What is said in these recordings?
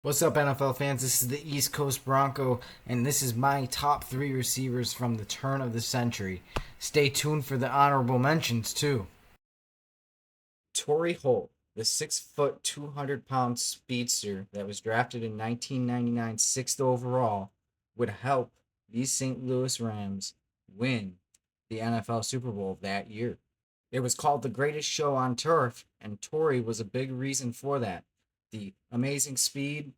What's up, NFL fans? This is the East Coast Bronco, and this is my top three receivers from the turn of the century. Stay tuned for the honorable mentions, too. Torrey Holt, the 6 foot, 200-pound speedster that was drafted in 1999, sixth overall, would help these St. Louis Rams win the NFL Super Bowl that year. It was called the greatest show on turf, and Torrey was a big reason for that. The amazing speed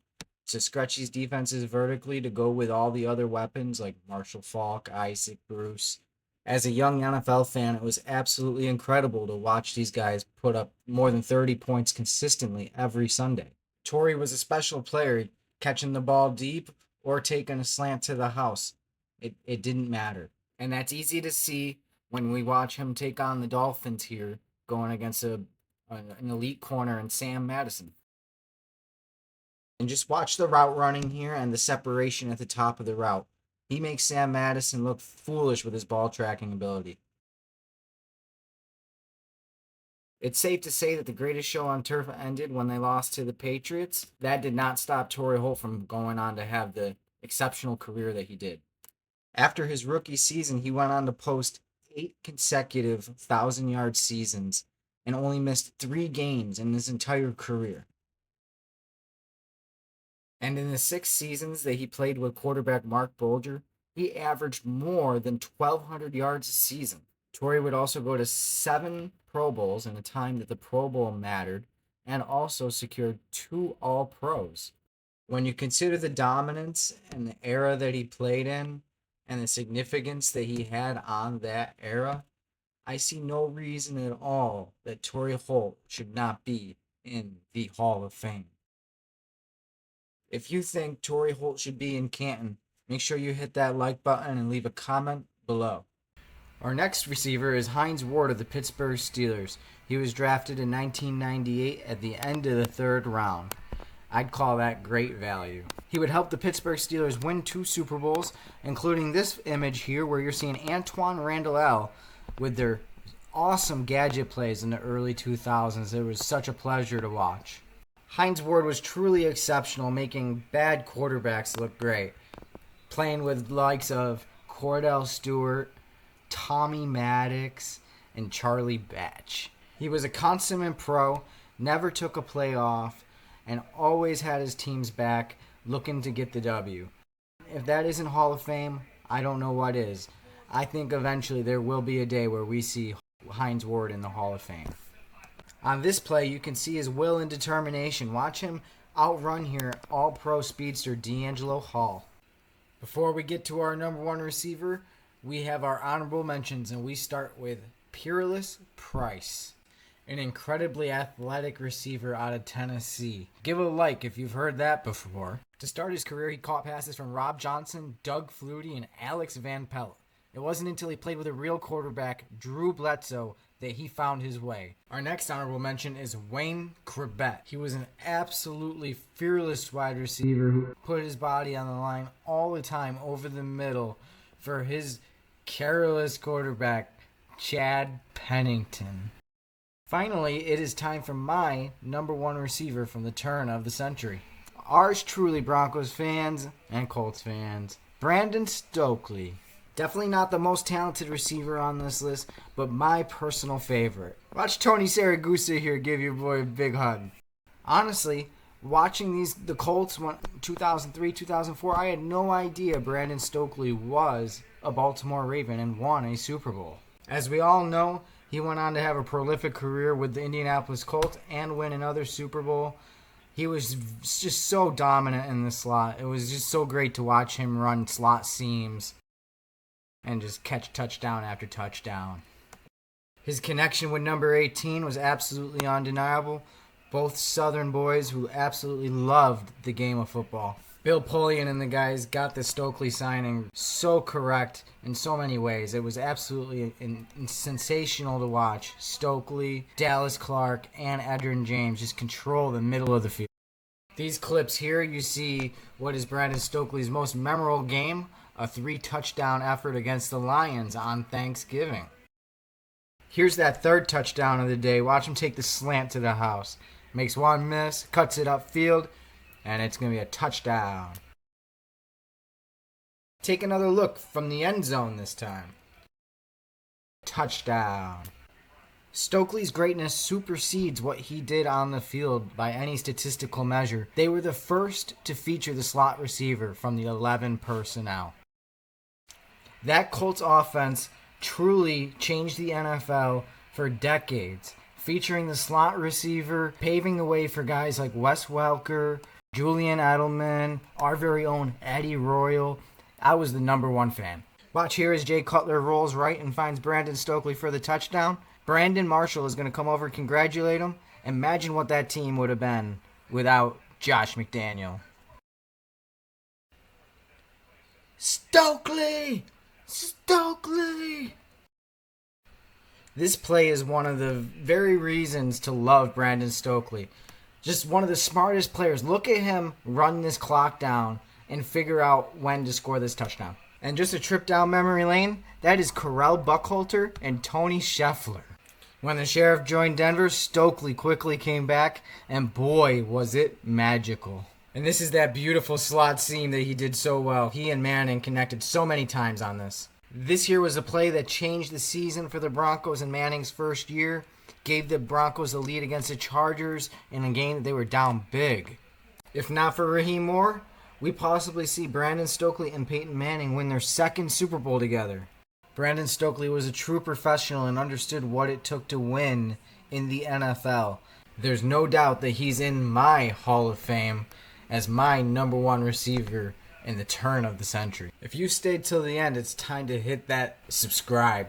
to stretch these defenses vertically to go with all the other weapons like Marshall Faulk, Isaac Bruce. As a young NFL fan, it was absolutely incredible to watch these guys put up more than 30 points consistently every Sunday. Torrey was a special player, catching the ball deep or taking a slant to the house. It didn't matter. And that's easy to see when we watch him take on the Dolphins here, going against an elite corner in Sam Madison. And just watch the route running here and the separation at the top of the route. He makes Sam Madison look foolish with his ball tracking ability. It's safe to say that the greatest show on turf ended when they lost to the Patriots. That did not stop Torrey Holt from going on to have the exceptional career that he did. After his rookie season, he went on to post 8 consecutive 1,000-yard seasons and only missed 3 games in his entire career. And in the 6 seasons that he played with quarterback Mark Bulger, he averaged more than 1,200 yards a season. Torrey would also go to 7 Pro Bowls in a time that the Pro Bowl mattered, and also secured 2 All-Pros. When you consider the dominance and the era that he played in, and the significance that he had on that era, I see no reason at all that Torrey Holt should not be in the Hall of Fame. If you think Torrey Holt should be in Canton, make sure you hit that like button and leave a comment below. Our next receiver is Hines Ward of the Pittsburgh Steelers. He was drafted in 1998 at the end of the 3rd round. I'd call that great value. He would help the Pittsburgh Steelers win 2 Super Bowls, including this image here where you're seeing Antoine Randall with their awesome gadget plays in the early 2000s. It was such a pleasure to watch. Hines Ward was truly exceptional, making bad quarterbacks look great. Playing with likes of Cordell Stewart, Tommy Maddox, and Charlie Batch. He was a consummate pro, never took a play off, and always had his team's back, looking to get the W. If that isn't Hall of Fame, I don't know what is. I think eventually there will be a day where we see Hines Ward in the Hall of Fame. On this play, you can see his will and determination. Watch him outrun here all-pro speedster D'Angelo Hall. Before we get to our number 1 receiver, we have our honorable mentions, and we start with Peerless Price, an incredibly athletic receiver out of Tennessee. Give a like if you've heard that before. To start his career, he caught passes from Rob Johnson, Doug Flutie, and Alex Van Pelt. It wasn't until he played with a real quarterback, Drew Bledsoe, that he found his way. Our next honorable mention is Wayne Chrebet. He was an absolutely fearless wide receiver who put his body on the line all the time over the middle for his careless quarterback, Chad Pennington. Finally, it is time for my number 1 receiver from the turn of the century. Ours truly, Broncos fans and Colts fans, Brandon Stokely. Definitely not the most talented receiver on this list, but my personal favorite. Watch Tony Saragusa here give your boy a big hug. Honestly, watching the Colts 2003, 2004, I had no idea Brandon Stokely was a Baltimore Raven and won a Super Bowl. As we all know, he went on to have a prolific career with the Indianapolis Colts and win another Super Bowl. He was just so dominant in the slot. It was just so great to watch him run slot seams and just catch touchdown after touchdown. His connection with number 18 was absolutely undeniable. Both Southern boys who absolutely loved the game of football. Bill Polian and the guys got the Stokely signing so correct in so many ways. It was absolutely sensational to watch. Stokely, Dallas Clark, and Edgerrin James just control the middle of the field. These clips here, you see what is Brandon Stokely's most memorable game, a 3-touchdown effort against the Lions on Thanksgiving. Here's that 3rd touchdown of the day. Watch him take the slant to the house. Makes one miss, cuts it upfield, and it's going to be a touchdown. Take another look from the end zone this time. Touchdown. Stokely's greatness supersedes what he did on the field by any statistical measure. They were the first to feature the slot receiver from the 11 personnel. That Colts offense truly changed the NFL for decades, featuring the slot receiver, paving the way for guys like Wes Welker, Julian Edelman, our very own Eddie Royal. I was the #1 fan. Watch here as Jay Cutler rolls right and finds Brandon Stokely for the touchdown. Brandon Marshall is going to come over and congratulate him. Imagine what that team would have been without Josh McDaniel. Stokely! Stokely! This play is one of the very reasons to love Brandon Stokely. Just one of the smartest players. Look at him run this clock down and figure out when to score this touchdown. And just a trip down memory lane, that is Correll Buckhalter and Tony Scheffler. When the Sheriff joined Denver, Stokely quickly came back, and boy, was it magical. And this is that beautiful slot seam that he did so well. He and Manning connected so many times on this. This here was a play that changed the season for the Broncos in Manning's first year, gave the Broncos the lead against the Chargers in a game that they were down big. If not for Raheem Moore, we possibly see Brandon Stokely and Peyton Manning win their second Super Bowl together. Brandon Stokely was a true professional and understood what it took to win in the NFL. There's no doubt that he's in my Hall of Fame as my #1 receiver in the turn of the century. If you stayed till the end, it's time to hit that subscribe